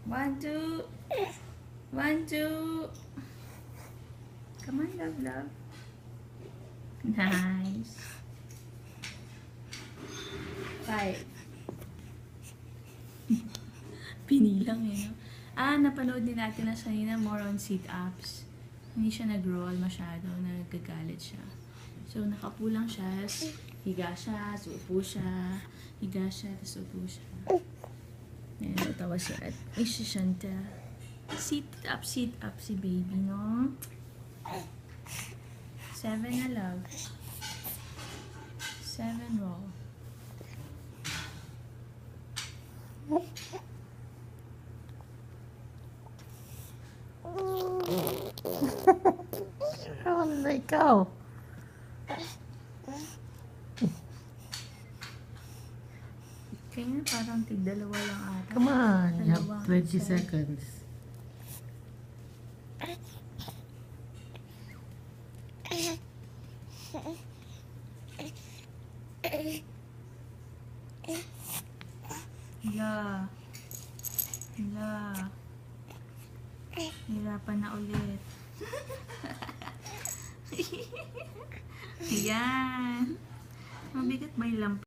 One, two. One, two. Come on, love, love. Nice. 5. Pinilang eh, no? Napanood din natin na kanina more on sit-ups. Hindi siya nag-roll masyado, nagagalit siya. So, nakapo lang siya, higa siya, upo siya, higa siya, tapos upo siya. Ayan, natawa siya at isyashanta. Sit up si baby, no? 7 na, love. 7 roll. Oh, let go. Kaya parang tig-dalawa lang ata. Come on, you have Dalawa. 20 Sorry. seconds. Hala. Hala. Hirapan na ulit. Ayan. Mabigat ba yung lamp?